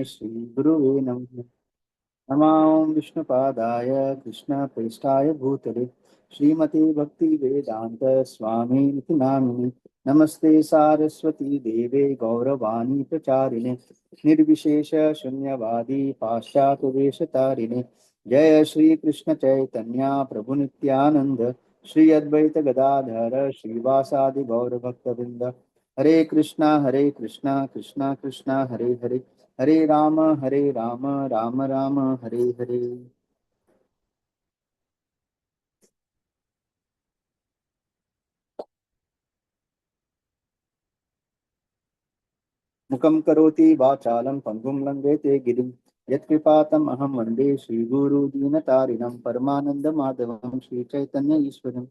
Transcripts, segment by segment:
श्री गुरुवे नमः। नमां विष्णुपादाय कृष्णप्रेष्ठाय भूतले श्रीमते भक्ति वेदांत स्वामी इति नामिने। नमस्ते सारस्वती देवे गौरवाणी प्रचारिणे निर्विशेष शून्यवादी पाश्चात्य वेशतारिणे। जय श्री कृष्ण चैतन्य प्रभु नित्यानंद श्री अद्वैत गदाधर श्रीवासादि गौर भक्तवृंद। हरे कृष्णा कृष्णा कृष्णा हरे हरे, हरे राम राम राम हरे हरे। मुखं करोति वाचालं पंगुं लंघयते गिरिं, यत्कृपातम् अहं वन्दे श्रीगुरु दीनतारिणं परमानंद माधवं श्री चैतन्य ईश्वरम्।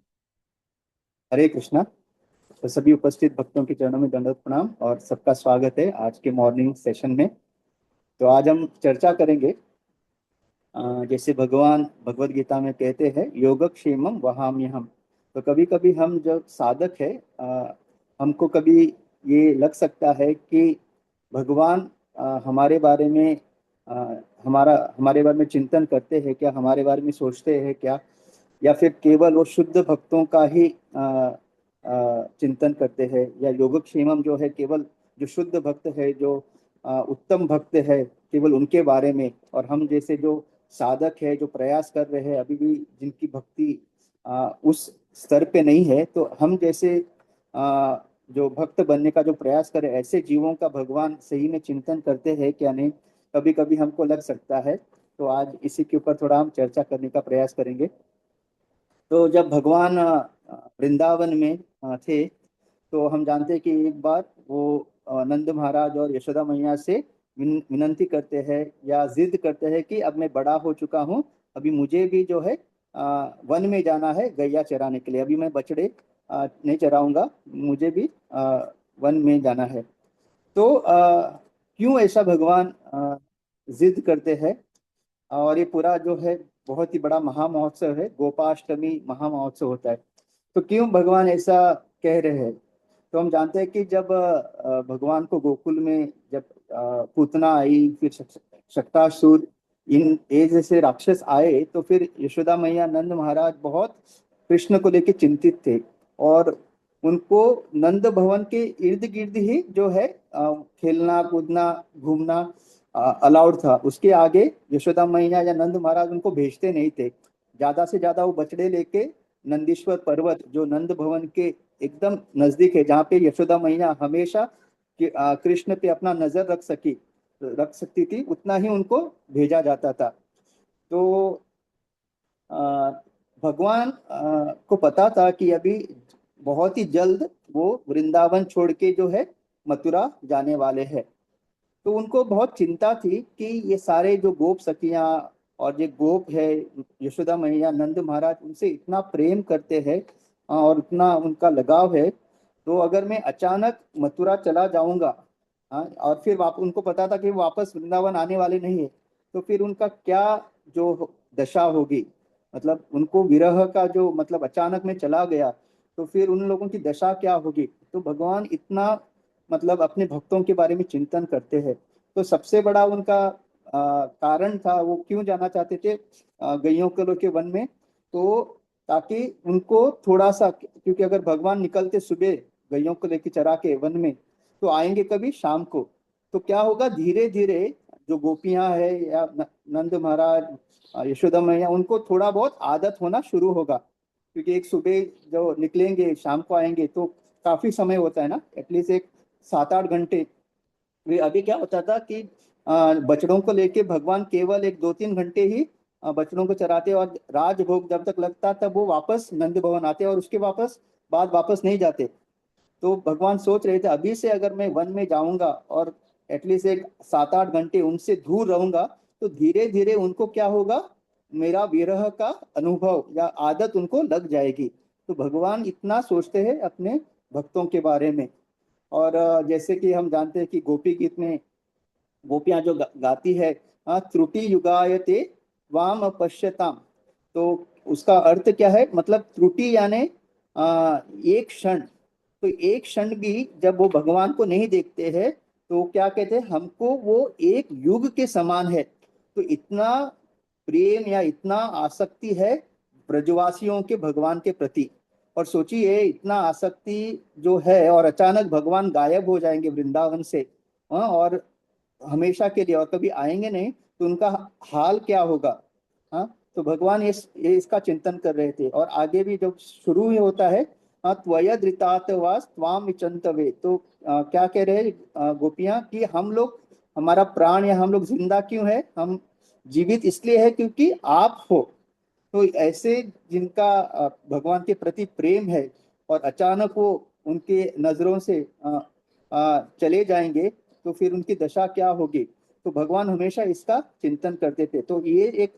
हरे कृष्णा। तो सभी उपस्थित भक्तों के चरणों में दंडवत प्रणाम और सबका स्वागत है आज के मॉर्निंग सेशन में। तो आज हम चर्चा करेंगे, जैसे भगवान भगवत गीता में कहते हैं योगक्षेमम वहाम्यहम्। तो कभी कभी हम जब साधक है, हमको कभी ये लग सकता है कि भगवान हमारे बारे में हमारे बारे में चिंतन करते हैं क्या, हमारे बारे में सोचते हैं क्या, या फिर केवल वो शुद्ध भक्तों का ही चिंतन करते हैं, या योगक्षेमम जो है केवल जो शुद्ध भक्त है, जो उत्तम भक्त है, केवल उनके बारे में। और हम जैसे जो साधक है, जो प्रयास कर रहे हैं अभी भी, जिनकी भक्ति उस स्तर पे नहीं है, तो हम जैसे जो भक्त बनने का जो प्रयास करे, ऐसे जीवों का भगवान सही में चिंतन करते हैं क्या नहीं, कभी कभी हमको लग सकता है। तो आज इसी के ऊपर थोड़ा हम चर्चा करने का प्रयास करेंगे। तो जब भगवान वृंदावन में थे, तो हम जानते हैं कि एक बार वो नंद महाराज और यशोदा मैया से विनंती करते हैं या जिद करते हैं कि अब मैं बड़ा हो चुका हूँ, अभी मुझे भी जो है वन में जाना है गैया चराने के लिए, अभी मैं बछड़े नहीं चराऊंगा, मुझे भी वन में जाना है। तो क्यों ऐसा भगवान जिद करते हैं? और ये पूरा जो है बहुत ही बड़ा महामहोत्सव है, गोपाष्टमी महामहोत्सव होता है। तो क्यों भगवान ऐसा कह रहे हैं? तो हम जानते हैं कि जब भगवान को गोकुल में जब पूतना आई, फिर शक्तासुर, इन ये जैसे राक्षस आए, तो फिर यशोदा मैया नंद महाराज बहुत कृष्ण को लेकर चिंतित थे। और उनको नंद भवन के इर्द गिर्द ही जो है खेलना कूदना घूमना अलाउड था। उसके आगे यशोदा मैया या नंद महाराज उनको भेजते नहीं थे। ज्यादा से ज्यादा वो बछड़े लेके नंदीश्वर पर्वत, जो नंद भवन के एकदम नजदीक है, जहाँ पे यशोदा मैया हमेशा कृष्ण पे अपना नजर रख सकती थी, उतना ही उनको भेजा जाता था। तो आ, भगवान को पता था कि अभी बहुत ही जल्द वो वृंदावन छोड़ के जो है मथुरा जाने वाले हैं। तो उनको बहुत चिंता थी कि ये सारे जो गोप सखियां और ये गोप है, यशोदा मैया नंद महाराज उनसे इतना प्रेम करते हैं और इतना उनका लगाव है, तो अगर मैं अचानक मथुरा चला जाऊंगा, और फिर उनको पता था कि वापस वृंदावन आने वाले नहीं है, तो फिर उनका क्या जो दशा होगी, मतलब उनको विरह का जो मतलब अचानक में चला गया, तो फिर उन लोगों की दशा क्या होगी। तो भगवान इतना मतलब अपने भक्तों के बारे में चिंतन करते हैं। तो सबसे बड़ा उनका कारण था, वो क्यों जाना चाहते थे गैयों के वन में, तो ताकि उनको थोड़ा सा, क्योंकि अगर भगवान निकलते सुबह गैयों को लेके चरा के वन में, तो आएंगे कभी शाम को। तो क्या होगा, धीरे धीरे जो गोपियां है या नंद महाराज यशोदा मैया, उनको थोड़ा बहुत आदत होना शुरू होगा। क्योंकि एक सुबह जो निकलेंगे शाम को आएंगे, तो काफी समय होता है ना, एटलीस्ट एक 7-8 घंटे। वे अभी क्या होता था कि बछड़ों को लेके भगवान केवल एक 2-3 घंटे ही बछड़ों को चराते, और राजभोग जब तक लगता तब वो वापस नंद भवन आते, और उसके बाद वापस नहीं जाते। तो भगवान सोच रहे थे अभी से अगर मैं वन में जाऊंगा और एटलीस्ट एक 7-8 घंटे उनसे दूर रहूंगा, तो धीरे धीरे उनको क्या होगा, मेरा विरह का अनुभव या आदत उनको लग जाएगी। तो भगवान इतना सोचते हैं अपने भक्तों के बारे में। और जैसे कि हम जानते हैं कि गोपी गीत में गोपियां जो गाती है, त्रुटि युगायते वाम पश्यताम। तो उसका अर्थ क्या है, मतलब त्रुटि यानी एक क्षण, तो एक क्षण भी जब वो भगवान को नहीं देखते हैं, तो क्या कहते हैं, हमको वो एक युग के समान है। तो इतना प्रेम या इतना आसक्ति है ब्रजवासियों के भगवान के प्रति। और सोचिए इतना आसक्ति जो है, और अचानक भगवान गायब हो जाएंगे वृंदावन से, और हमेशा के लिए और कभी आएंगे नहीं, तो उनका हाल क्या होगा। हाँ, तो भगवान ये इसका चिंतन कर रहे थे। और आगे भी जब शुरू ही होता है, हाँ, त्वयद्रितात वास त्वाम विचंतवे, तो क्या कह रहे हैं गोपियां कि हम लोग, हमारा प्राण या हम लोग जिंदा क्यों है, हम जीवित इसलिए है क्योंकि आप हो। तो ऐसे जिनका भगवान के प्रति प्रेम है, और अचानक वो उनके नजरों से चले जाएंगे, तो फिर उनकी दशा क्या होगी। तो भगवान हमेशा इसका चिंतन करते थे। तो ये एक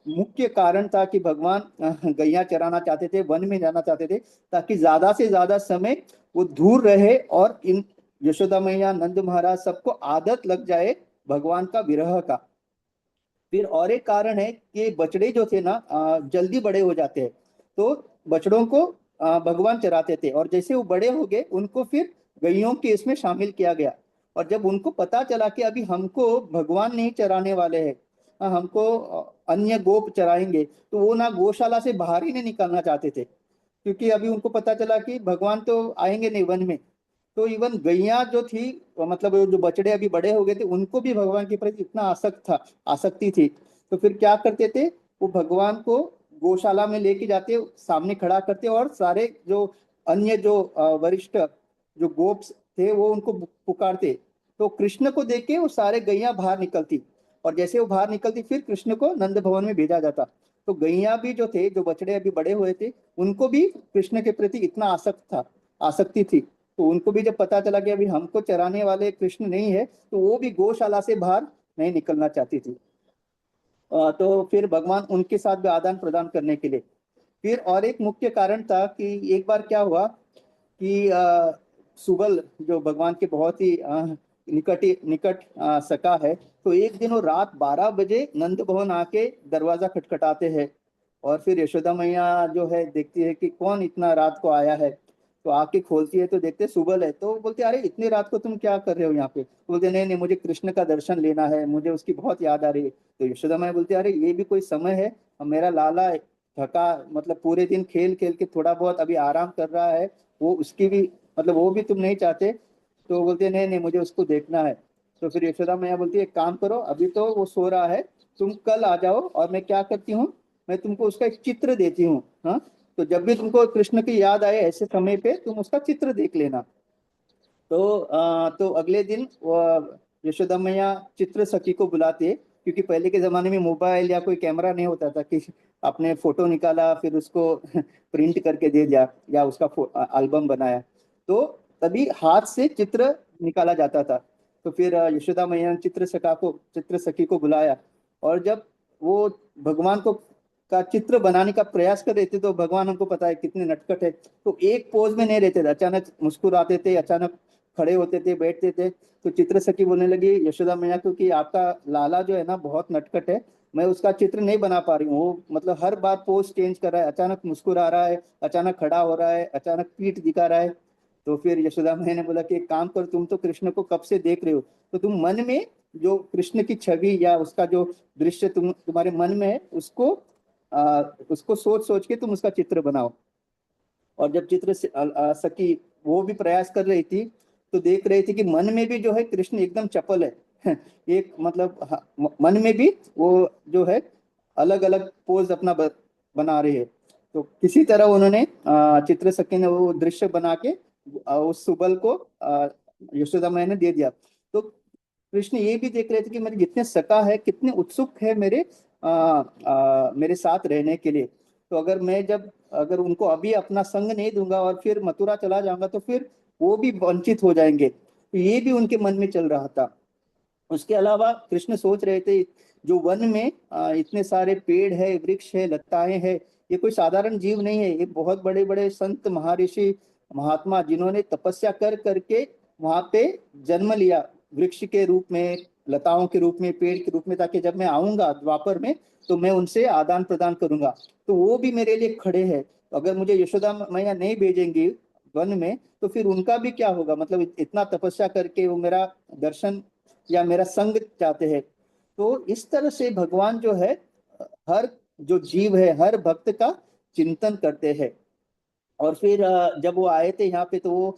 मुख्य कारण था कि भगवान गैया चराना चाहते थे, वन में जाना चाहते थे, ताकि ज्यादा से ज्यादा समय वो दूर रहे, और इन यशोदा मैया, नंद महाराज सबको आदत लग जाए भगवान का विरह का। फिर और एक कारण है कि बछड़े जो थे ना जल्दी बड़े हो जाते हैं। तो बछड़ों को भगवान चराते थे, और जैसे वो बड़े हो गए उनको फिर गैयों के इसमें शामिल किया गया। और जब उनको पता चला कि अभी हमको भगवान नहीं चराने वाले हैं, हमको अन्य गोप चराएंगे, तो वो ना गौशाला से बाहर ही नहीं निकलना चाहते थे, क्योंकि अभी उनको पता चला कि भगवान तो आएंगे नहीं वन में। तो इवन गैया जो थी, मतलब वो जो बछड़े अभी बड़े हो गए थे, उनको भी भगवान के प्रति इतना आसक्ति थी। तो फिर क्या करते थे, वो भगवान को गौशाला में लेके जाते, सामने खड़ा करते, और सारे जो अन्य जो वरिष्ठ जो गोप्स थे वो उनको पुकारते। तो कृष्ण को देख के वो सारे गैया बाहर निकलती, और जैसे वो बाहर निकलती फिर कृष्ण को नंद भवन में भेजा जाता। तो गैया भी जो थे, जो बछड़े अभी बड़े हुए थे, उनको भी कृष्ण के प्रति इतना आसक्ति थी। तो उनको भी जब पता चला कि अभी हमको चराने वाले कृष्ण नहीं है, तो वो भी गौशाला से बाहर नहीं निकलना चाहती थी। तो फिर भगवान उनके साथ भी आदान प्रदान करने के लिए। फिर और एक मुख्य कारण था कि एक बार क्या हुआ कि सुबल जो भगवान के बहुत ही निकट सखा है, तो एक दिन वो रात 12 बजे नंद भवन आके दरवाजा खटखटाते हैं। और फिर यशोदा मैया जो है देखती है कि कौन इतना रात को आया है। तो आके खोलती है तो देखते सुबल है। तो बोलते अरे इतनी रात को तुम क्या कर रहे हो यहाँ पे। तो बोलते नहीं नहीं, मुझे कृष्ण का दर्शन लेना है, मुझे उसकी बहुत याद आ रही है। तो यशोदा मैया बोलती है अरे ये भी कोई समय है, अब मेरा लाला थका, मतलब पूरे दिन खेल खेल के थोड़ा बहुत अभी आराम कर रहा है, वो उसकी भी, मतलब वो भी तुम नहीं चाहते। तो बोलते नहीं नहीं, मुझे उसको देखना है। तो फिर यशोदा मैया बोलती है एक काम करो, अभी तो वो सो रहा है, तुम कल आ जाओ, और मैं क्या करती हूँ, मैं तुमको उसका एक चित्र देती हूँ। हाँ, तो जब भी तुमको कृष्ण की याद आए ऐसे समय पे तुम उसका चित्र देख लेना। तो अगले दिन यशोदा मैया चित्र सखी को बुलाते हैं, क्योंकि पहले के जमाने में मोबाइल या कोई कैमरा नहीं होता था कि आपने फोटो निकाला फिर उसको प्रिंट करके दे दिया या उसका एल्बम बनाया। तो तभी हाथ से चित्र निकाला जाता था। तो फिर यशोदा मैया ने चित्र सखी को बुलाया। और जब वो भगवान को का चित्र बनाने का प्रयास कर रहे थे, तो भगवान हमको पता है कितने नटखट है, तो एक पोज में नहीं रहते थे, अचानक मुस्कुराते थे, अचानक खड़े होते थे, बैठते थे। तो चित्र सखी बोलने लगी यशोदा मैया को कि आपका लाला जो है ना बहुत नटखट है, मैं उसका चित्र नहीं बना पा रही हूँ, वो मतलब हर बार पोज चेंज कर रहा है, अचानक मुस्कुरा रहा है, अचानक खड़ा हो रहा है, अचानक पीठ दिखा रहा है। तो फिर यशोदा मैया ने बोला कि एक काम कर, तुम तो कृष्ण को कब से देख रहे हो, तो तुम मन में जो कृष्ण की छवि या उसका जो दृश्य तुम्हारे मन में है, उसको सोच सोच के तुम उसका चित्र बनाओ। और जब सखी वो भी प्रयास कर रही थी, तो देख रही थी कि मन में भी जो है कृष्ण एकदम चपल है एक मतलब मन में भी वो जो है अलग अलग पोज अपना बना रही है। तो किसी तरह उन्होंने चित्र सखी ने वो दृश्य बना के उस सुबल को यशोदा मैया ने दे दिया। तो कृष्ण ये भी देख रहे थे कि मेरे जितने सखा है कितने उत्सुक है मेरे साथ रहने के लिए। तो अगर उनको अभी अपना संग नहीं दूंगा और फिर मथुरा चला जाऊंगा, तो फिर वो भी वंचित हो जाएंगे। तो ये भी उनके मन में चल रहा था। उसके अलावा कृष्ण सोच रहे थे, जो वन में इतने सारे पेड़ है, वृक्ष है, लताएं है, ये कोई साधारण जीव नहीं है, ये बहुत बड़े बड़े संत, महर्षि, महात्मा, जिन्होंने तपस्या कर करके वहां पे जन्म लिया, वृक्ष के रूप में, लताओं के रूप में, पेड़ के रूप में, ताकि जब मैं आऊंगा द्वापर में तो मैं उनसे आदान प्रदान करूंगा। तो वो भी मेरे लिए खड़े हैं। अगर मुझे यशोदा मैया नहीं भेजेंगी वन में, तो फिर उनका भी क्या होगा? मतलब इतना तपस्या करके वो मेरा दर्शन या मेरा संग चाहते हैं। तो इस तरह से भगवान जो है हर जो जीव है, हर भक्त का चिंतन करते हैं। और फिर जब वो आए थे यहाँ पे, तो वो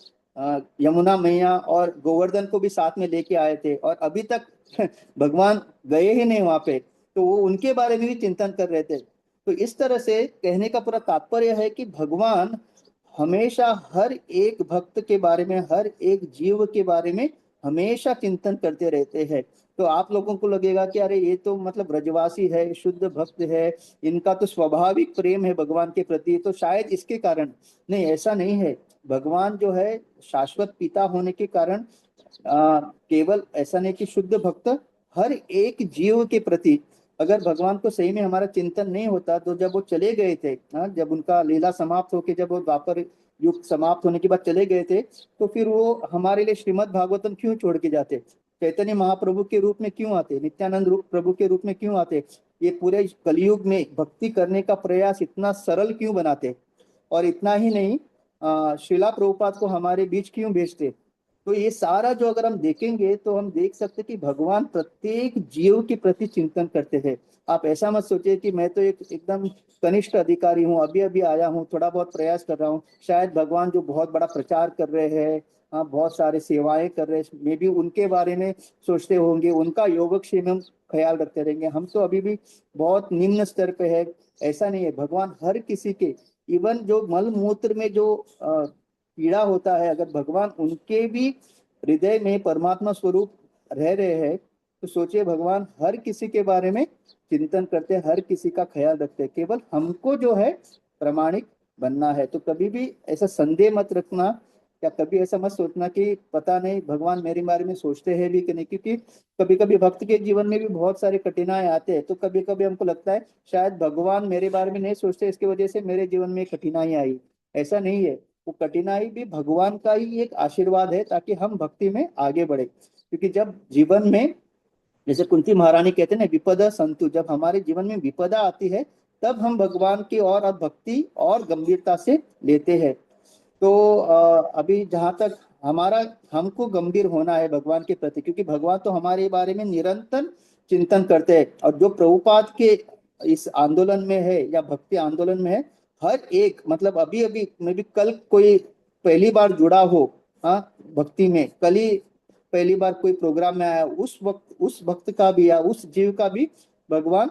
यमुना मैया और गोवर्धन को भी साथ में लेके आए थे, और अभी तक भगवान गए ही नहीं वहां पे, तो वो उनके बारे में भी चिंतन कर रहे थे। तो इस तरह से कहने का पूरा तात्पर्य है कि भगवान हमेशा हर एक भक्त के बारे में, हर एक जीव के बारे में हमेशा चिंतन करते रहते हैं। तो आप लोगों को लगेगा कि अरे ये तो मतलब ब्रजवासी है, शुद्ध भक्त है, इनका तो स्वाभाविक प्रेम है भगवान के प्रति, तो शायद इसके कारण। नहीं, ऐसा नहीं है। भगवान जो है शाश्वत पिता होने के कारण केवल ऐसा नहीं कि शुद्ध भक्त, हर एक जीव के प्रति, अगर भगवान को सही में हमारा चिंतन नहीं होता, तो जब वो चले गए थे, जब उनका लीला समाप्त होके, जब वो द्वापर युग समाप्त होने के बाद चले गए थे, तो फिर वो हमारे लिए श्रीमद् भागवतम क्यों छोड़ के जाते? चैतन्य महाप्रभु के रूप में क्यों आते? नित्यानंद रूप प्रभु के रूप में क्यों आते? ये पूरे कलयुग में भक्ति करने का प्रयास इतना सरल क्यों बनाते? और इतना ही नहीं, शिला प्रभुपाद को हमारे बीच क्यों भेजते? तो ये सारा जो अगर हम देखेंगे, तो हम देख सकते कि भगवान प्रत्येक जीव के प्रति चिंतन करते हैं। आप ऐसा मत सोचिए कि मैं तो एक एकदम कनिष्ठ अधिकारी हूँ, अभी अभी आया हूँ, थोड़ा बहुत प्रयास कर रहा हूँ, शायद भगवान जो बहुत बड़ा प्रचार कर रहे हैं, हाँ, बहुत सारे सेवाएं कर रहे हैं, मे भी उनके बारे में सोचते होंगे, उनका योगक्षेम हम ख्याल रखते रहेंगे। हम तो अभी भी बहुत निम्न स्तर पे है। ऐसा नहीं है, भगवान हर किसी के, इवन जो मल मूत्र में जो पीड़ा होता है, अगर भगवान उनके भी हृदय में परमात्मा स्वरूप रह रहे हैं, तो सोचिए भगवान हर किसी के बारे में चिंतन करते हैं, हर किसी का ख्याल रखते हैं। केवल हमको जो है प्रमाणिक बनना है। तो कभी भी ऐसा संदेह मत रखना, या कभी ऐसा मत सोचना कि पता नहीं भगवान मेरे बारे में सोचते हैं भी कि नहीं, क्योंकि कभी कभी भक्त के जीवन में भी बहुत सारे कठिनाई आते हैं, तो कभी कभी हमको लगता है शायद भगवान मेरे बारे में नहीं सोचते, इसकी वजह से मेरे जीवन में कठिनाई आई। ऐसा नहीं है, वो कठिनाई भी भगवान का ही एक आशीर्वाद है, ताकि हम भक्ति में आगे बढ़े। क्योंकि जब जीवन में, जैसे कुंती महारानी कहते हैं ना, विपदा संतु, जब हमारे जीवन में विपदा आती है, तब हम भगवान की और अब भक्ति और गंभीरता से लेते हैं। तो अभी जहां तक हमारा, हमको गंभीर होना है भगवान के प्रति, क्योंकि भगवान तो हमारे बारे में निरंतर चिंतन करते हैं। और जो प्रभुपाद के इस आंदोलन में है, या भक्ति आंदोलन में है, हर एक, मतलब अभी अभी मैं भी, कल कोई पहली बार जुड़ा हो, हाँ, भक्ति में कल ही पहली बार कोई प्रोग्राम में आया, उस वक्त उस भक्त का भी या उस जीव का भी भगवान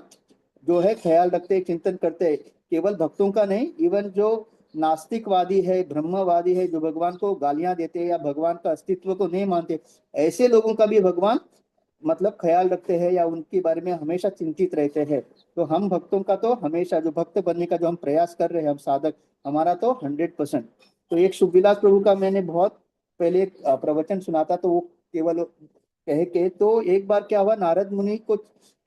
जो है ख्याल रखते हैं, चिंतन करते हैं। केवल भक्तों का नहीं, इवन जो नास्तिकवादी है, ब्रह्मवादी है, जो भगवान को गालियां देते हैं या भगवान का अस्तित्व को नहीं मानते, ऐसे लोगों का भी भगवान मतलब ख्याल रखते हैं, या उनके बारे में हमेशा चिंतित रहते हैं। तो हम भक्तों का तो हमेशा, जो भक्त बनने का जो हम प्रयास कर रहे हैं, हम साधक, हमारा तो 100%। तो एक शुभविलास प्रभु का मैंने बहुत पहले एक प्रवचन सुना था, तो वो केवल कह के, तो एक बार क्या हुआ, नारद मुनि को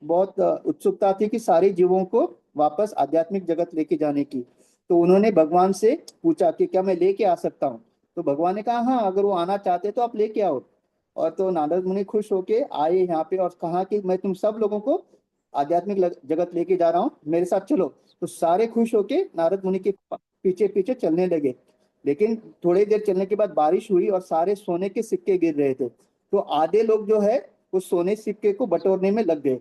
बहुत उत्सुकता थी कि सारे जीवों को वापस आध्यात्मिक जगत लेके जाने की। तो उन्होंने भगवान से पूछा कि क्या मैं लेके आ सकता हूँ? तो भगवान ने कहा हाँ, अगर वो आना चाहते तो आप लेके आओ। और तो नारद मुनि खुश होके आए यहाँ पे, और कहा कि मैं तुम सब लोगों को आध्यात्मिक जगत लेके जा रहा हूँ, मेरे साथ चलो। तो सारे खुश होके नारद मुनि के पीछे पीछे चलने लगे। लेकिन थोड़ी देर चलने के बाद बारिश हुई, और सारे सोने के सिक्के गिर रहे थे। तो आधे लोग जो है उस सोने सिक्के को बटोरने में लग गए।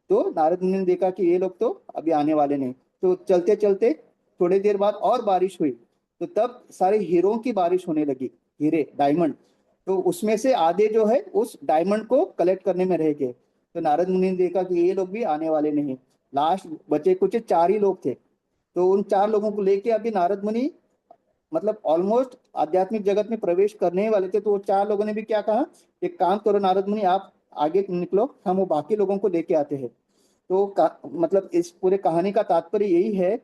तो नारद मुनि ने देखा कि ये लोग तो अभी आने वाले नहीं। तो चलते चलते थोड़ी देर बाद और बारिश हुई, तो तब सारे हीरों की बारिश होने लगी, हीरे, डायमंड। तो उसमें से आधे जो है उस डायमंड को कलेक्ट करने में रह गए। तो नारद मुनि ने देखा कि ये लोग भी आने वाले नहीं। लास्ट बचे कुछ 4 ही लोग थे। तो उन 4 लोगों को लेके अभी नारद मुनि मतलब ऑलमोस्ट आध्यात्मिक जगत में प्रवेश करने ही वाले थे। तो वो 4 लोगों ने भी क्या कहा, एक काम करो नारद मुनि, आप आगे निकलो, हम वो बाकी लोगों को लेके आते हैं। तो मतलब इस पूरे कहानी का तात्पर्य यही है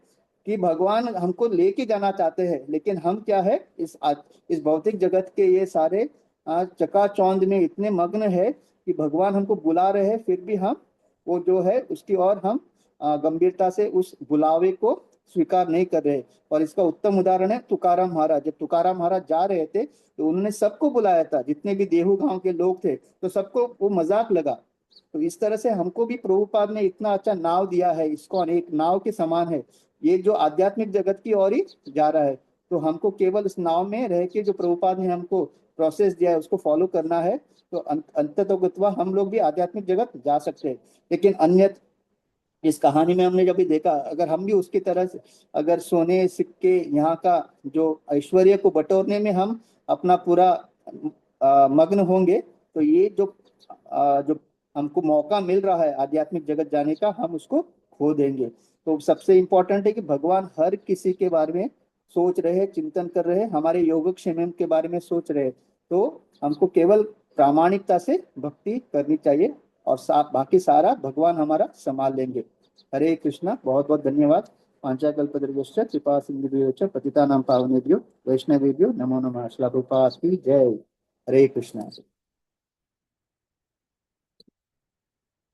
कि भगवान हमको लेके जाना चाहते हैं, लेकिन हम क्या है, इस भौतिक जगत के ये सारे चकाचौंध में इतने मग्न है कि भगवान हमको बुला रहे हैं, फिर भी हम वो जो है उसकी और हम गंभीरता से उस बुलावे को स्वीकार नहीं कर रहे। और इसका उत्तम उदाहरण है तुकाराम महाराज। जब तुकाराम महाराज जा रहे थे, तो उन्होंने सबको बुलाया था, जितने भी देहू गांव के लोग थे, तो सबको वो मजाक लगा। तो इस तरह से हमको भी प्रभुपाद ने इतना अच्छा नाव दिया है, इसको एक नाव के समान है, ये जो आध्यात्मिक जगत की ओर ही जा रहा है। तो हमको केवल इस नाव में रह के जो प्रभुपाद ने हमको प्रोसेस दिया है उसको फॉलो करना है, तो अंततोगत्वा हम लोग भी आध्यात्मिक जगत जा सकते हैं। लेकिन अन्य इस कहानी में हमने जब भी देखा, अगर हम भी उसकी तरह से अगर सोने सिक्के यहाँ का जो ऐश्वर्य को बटोरने में हम अपना पूरा मग्न होंगे, तो ये जो हमको मौका मिल रहा है आध्यात्मिक जगत जाने का, हम उसको खो देंगे। तो सबसे इम्पोर्टेंट है कि भगवान हर किसी के बारे में सोच रहे हैं, चिंतन कर रहे हैं, हमारे योगक्षेम के बारे में सोच रहे हैं। तो हमको केवल प्रामाणिकता से भक्ति करनी चाहिए, और बाकी सारा भगवान हमारा संभाल लेंगे। हरे कृष्णा, बहुत बहुत धन्यवाद। पांचाकल्पतरुभ्यश्च कृपा सिंधुभ्यो च पतितानां पावनेभ्यो वैष्णवेभ्यो नमो नमः। श्रील प्रभुपाद की जय। हरे कृष्णा।